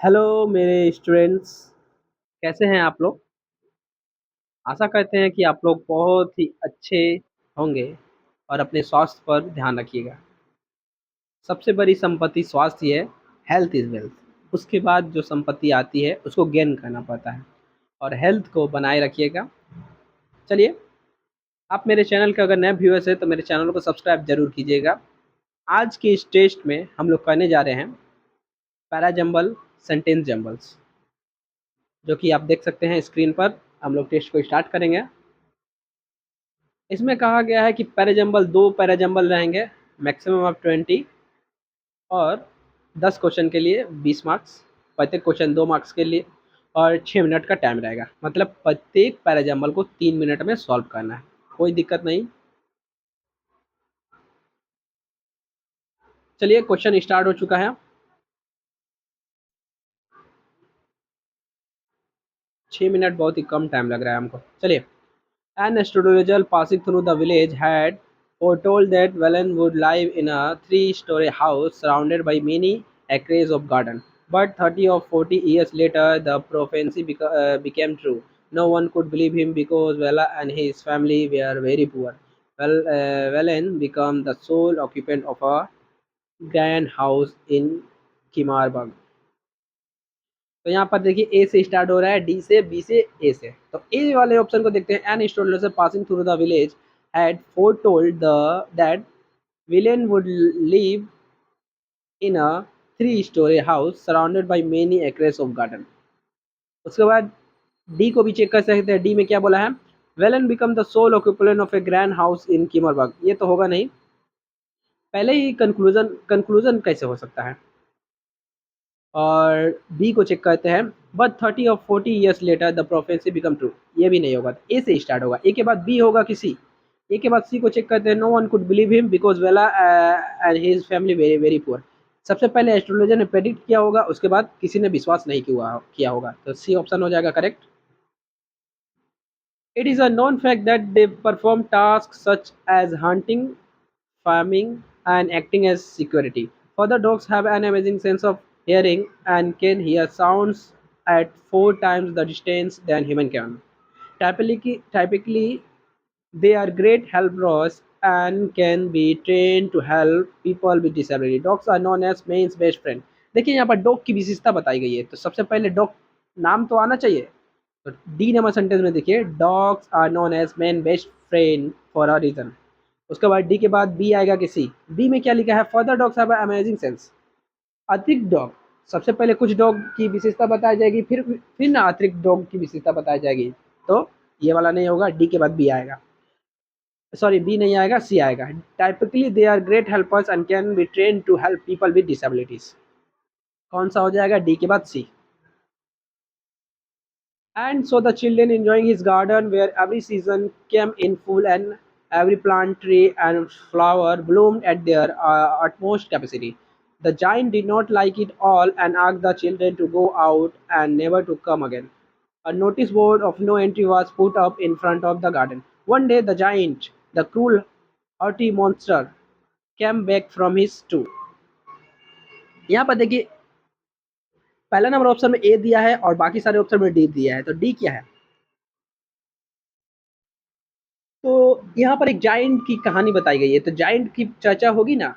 Hello मेरे students. कैसे हैं आप लोग? आशा करते हैं कि आप लोग बहुत ही अच्छे होंगे और अपने स्वास्थ्य पर ध्यान रखिएगा। सबसे बड़ी संपत्ति स्वास्थ्य है। Health is wealth. उसके बाद जो संपत्ति आती है उसको गेन करना पड़ता है और हेल्थ को बनाए रखिएगा। चलिए, आप मेरे चैनल के अगर नए व्यूअर्स हैं तो मेरे चैनल को सब्सक्राइब जरूर कीजिएगा। आज के इस टेस्ट में हम लोग करने जा रहे हैं पैराजंबल सेंटेंस जंबल्स, जो कि आप देख सकते हैं स्क्रीन पर। हम लोग टेस्ट को स्टार्ट करेंगे। इसमें कहा गया है कि पैराजंबल, दो पैराजंबल रहेंगे, मैक्सिमम ऑफ 20, और 10 क्वेश्चन के लिए 20 मार्क्स, प्रत्येक क्वेश्चन 2 मार्क्स के लिए, और 6 मिनट का टाइम रहेगा। मतलब प्रत्येक पैराजंबल को 3 मिनट में सॉल्व करना है। कोई दिक्कत नहीं। चलिए, क्वेश्चन स्टार्ट हो चुका है। 6 मिनट बहुत ही कम टाइम लग रहा है हमको। चलिए। An astrologer passing through the village had foretold that Velen would live in a three-story house surrounded by many acres of garden. But 30 or 40 years later, the prophecy became true. No one could believe him because Vela and his family were very poor. Velen became the sole occupant of a grand house in Kimarburg. तो यहाँ पर देखिए, ए से start हो रहा है, D से, B से, ए से। तो ए वाले ऑप्शन को देखते हैं। An astrologer passing through the village had foretold the that villain would live in a three storey house surrounded by many acres of garden. उसके बाद डी को भी चेक कर सकते हैं। डी में क्या बोला है? Wellan become the sole occupant of a grand house in Kimmerberg. ये तो होगा नहीं। पहले ही कंक्लूजन कंक्लूजन कैसे हो सकता है? और बी को चेक करते हैं। बट 30 और 40 years later the prophecy become true. ये भी नहीं होगा। ए से स्टार्ट होगा। ए के बाद बी होगा कि सी? ए के बाद सी को चेक करते हैं। No one could believe him because Vela and his family very very poor. सबसे पहले एस्ट्रोलॉजर ने प्रेडिक्ट किया होगा, उसके बाद किसी ने विश्वास नहीं किया होगा। तो सी ऑप्शन हो जाएगा correct. It is a known fact that they perform tasks such as hunting, farming, and acting as security. Further, dogs have an amazing sense of hearing and can hear sounds at 4 times the distance than human can. Typically, they are great helpers and can be trained to help people with disability. Dogs are known as man's best friend. देखिए, यहाँ पर dog की विशेषता बताई गई है, तो सबसे पहले डॉग नाम तो आना चाहिए। तो डी नंबर सेंटेंस में देखिए, dogs are known as man best friend for a reason. उसके बाद डी के बाद बी आएगा कि सी? बी में क्या लिखा है? Further dogs have amazing sense. अतिरिक्त डॉग, सबसे पहले कुछ डॉग की विशेषता बताई जाएगी, फिर ना अतिरिक्त डॉग की विशेषता बताई जाएगी। तो ये वाला नहीं होगा। डी के बाद बी आएगा। सॉरी, बी नहीं आएगा, सी आएगा। Typically they are great helpers and can be train to help people with disabilities. कौन सा हो जाएगा? डी के बाद सी। And so the children enjoying his garden where every season came in full and every plant, tree, and flower bloomed at their utmost capacity. The giant did not like it all and asked the children to go out and never to come again. A notice board of no entry was put up in front of the garden. One day the giant, the cruel, haughty monster, came back from his tour. यहाँ पर देखिए, पहला number option में ए दिया है और बाकी सारे ऑप्शन में डी दिया है। तो डी क्या है? तो यहाँ पर एक जाइंट की कहानी बताई गई है, तो जाइंट की चर्चा होगी ना,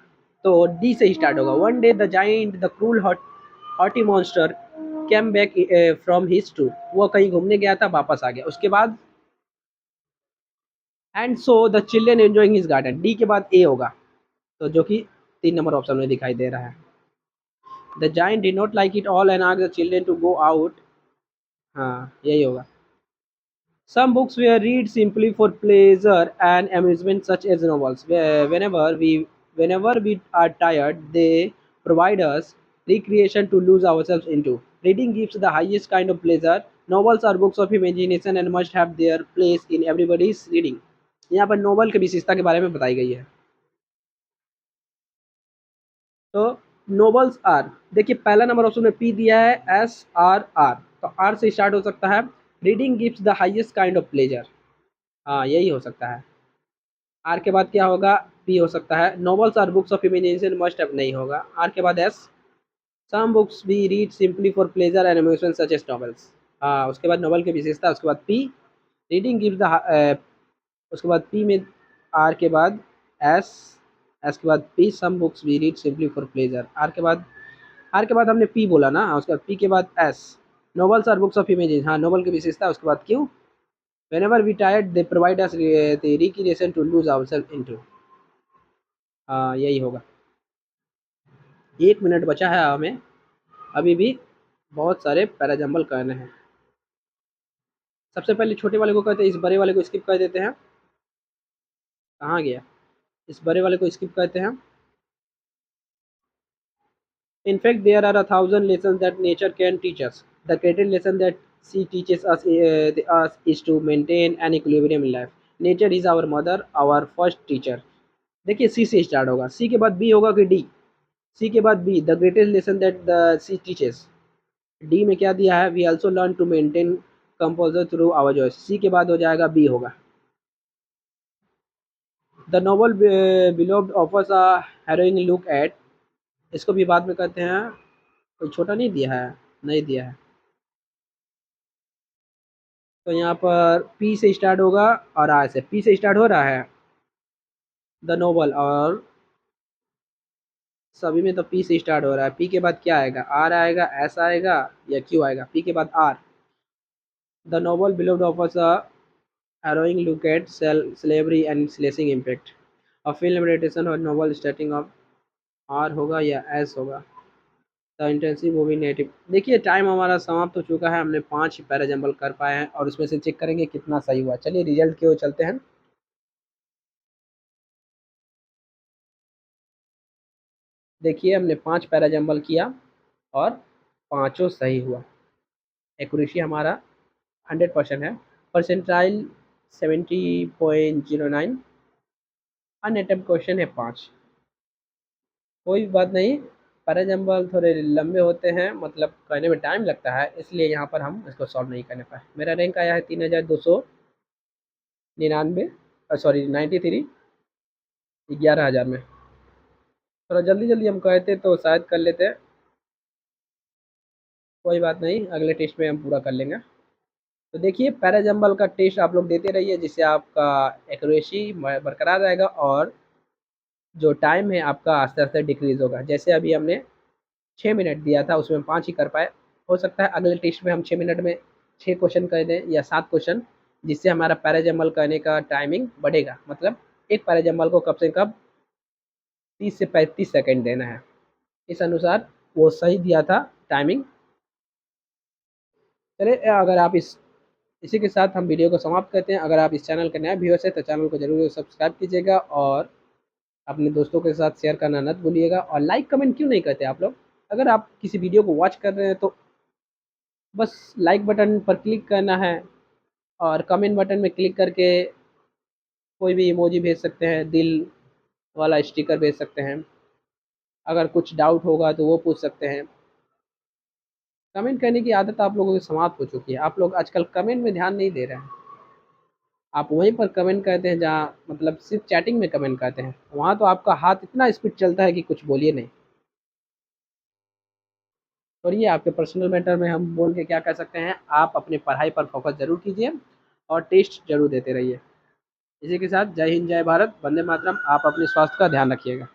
तो डी से ही स्टार्ट होगा। One day the giant the cruel haughty monster came back from his tour. वो कहीं घूमने गया था, वापस आ गया। उसके बाद and so the children enjoying his garden. D के बाद ए होगा, तो जो कि 3 नंबर ऑप्शन में दिखाई दे रहा है। The giant did not like it all and asked the children to go out. हाँ, यही होगा। Some books were read simply for pleasure and amusement, such as novels. Whenever we are tired, they provide us recreation to lose ourselves into. Reading gives the highest kind of pleasure. Novels are books of imagination and must have their place in everybody's reading. यहाँ पर novel की विशेषता के बारे में बताई गई है। तो नोवेल्स आर, देखिए पहला नंबर ऑप्शन में पी दिया है, एस आर आर, तो आर से स्टार्ट हो सकता है। Reading gives the highest kind of pleasure. हाँ, यही हो सकता है। आर के बाद क्या होगा? बी हो सकता है। Novels are books of imagination, must have नहीं होगा। आर के बाद S. Some books we read simply for pleasure and emotion such as novels. हाँ, उसके बाद नॉवल की विशेषता, उसके बाद पी, रीडिंग गिव द, उसके बाद पी में आर के बाद एस, एस के बाद P, some books we read simply for pleasure, R के बाद हमने पी बोला ना, उसके बाद पी के बाद S, novels are books of images, हाँ नॉवल की विशेषता, उसके बाद क्यों, whenever we tired they provide us the recreation to lose ourselves into। हाँ यही होगा। 1 मिनट बचा है हमें, अभी भी बहुत सारे पैराजम्बल करने हैं। सबसे पहले छोटे वाले को कहते हैं, इस बड़े वाले को स्किप कर देते हैं। कहाँ गया, इस बड़े वाले को स्किप करते हैं। In fact, there are 1,000 lessons that nature can teach us. The greatest lesson that she teaches us is to maintain an equilibrium in life. Nature is our mother, our first teacher। देखिए सी से start होगा, सी के बाद B होगा कि D, C के बाद B, the greatest lesson that the sea teaches. D में क्या दिया है, we also learn to maintain composure through our joy, C के बाद हो जाएगा बी होगा। The noble beloved offers a harrowing look at, इसको भी बाद में कहते हैं, कोई छोटा नहीं दिया है, नहीं दिया है। तो यहाँ पर पी से स्टार्ट होगा और आर से, पी से स्टार्ट हो रहा है द नोबल, और सभी में तो पी से स्टार्ट हो रहा है। पी के बाद क्या आएगा, आर आएगा, एस आएगा या क्यू आएगा, पी के बाद R. The noble beloved offers a harrowing look at slavery and its lasting impact। A film adaptation और novel starting of R होगा या S होगा। The intensive movie native. देखिए टाइम हमारा समाप्त हो चुका है, हमने 5 पैराजम्बल कर पाए हैं और उसमें से चेक करेंगे कितना सही हुआ। चलिए रिजल्ट की ओर चलते हैं। देखिए हमने 5 पैराजम्बल किया और पाँचों सही हुआ। एक्यूरेसी हमारा 100% है। परसेंटाइल 70.09। अनअटेम्प्ट क्वेश्चन है 5। कोई भी बात नहीं, पैराजम्बल थोड़े लंबे होते हैं, मतलब करने में टाइम लगता है, इसलिए यहाँ पर हम इसको सॉल्व नहीं करने पाए। मेरा रैंक आया है 3299, सॉरी 93, 11,000 में। थोड़ा जल्दी जल्दी हम कहते तो शायद कर लेते। कोई बात नहीं, अगले टेस्ट में हम पूरा कर लेंगे। तो देखिए पैराजम्बल का टेस्ट आप लोग देते रहिए, जिससे आपका एक्यूरेसी बरकरार रहेगा और जो टाइम है आपका आस्ते आस्ते डिक्रीज होगा। जैसे अभी हमने 6 मिनट दिया था, उसमें 5 ही कर पाए। हो सकता है अगले टेस्ट में हम 6 मिनट में 6 क्वेश्चन कर दें या 7 क्वेश्चन, जिससे हमारा पैराजम्बल करने का टाइमिंग बढ़ेगा। मतलब एक पैराजम्बल को कम से कम 30 से 35 सेकेंड देना है, इस अनुसार वो सही दिया था टाइमिंग। चलिए अगर आप इसी के साथ हम वीडियो को समाप्त करते हैं। अगर आप इस चैनल के नए व्यूअर्स हैं तो चैनल को जरूर सब्सक्राइब कीजिएगा और अपने दोस्तों के साथ शेयर करना मत भूलिएगा। और लाइक कमेंट क्यों नहीं करते आप लोग, अगर आप किसी वीडियो को वॉच कर रहे हैं तो बस लाइक बटन पर क्लिक करना है और कमेंट बटन में क्लिक करके कोई भी इमोजी भेज सकते हैं, दिल वाला स्टिकर भेज सकते हैं। अगर कुछ डाउट होगा तो वो पूछ सकते हैं। कमेंट करने की आदत आप लोगों की समाप्त हो चुकी है, आप लोग आजकल कमेंट में ध्यान नहीं दे रहे हैं। आप वहीं पर कमेंट करते हैं जहाँ मतलब सिर्फ चैटिंग में कमेंट करते हैं, वहाँ तो आपका हाथ इतना स्पीड चलता है कि कुछ बोलिए नहीं। और ये आपके पर्सनल मैटर में हम बोल के क्या कर सकते हैं, आप अपनी पढ़ाई पर फोकस जरूर कीजिए और टेस्ट जरूर देते रहिए। इसी के साथ जय हिंद, जय भारत, वंदे मातरम। आप अपने स्वास्थ्य का ध्यान रखिएगा।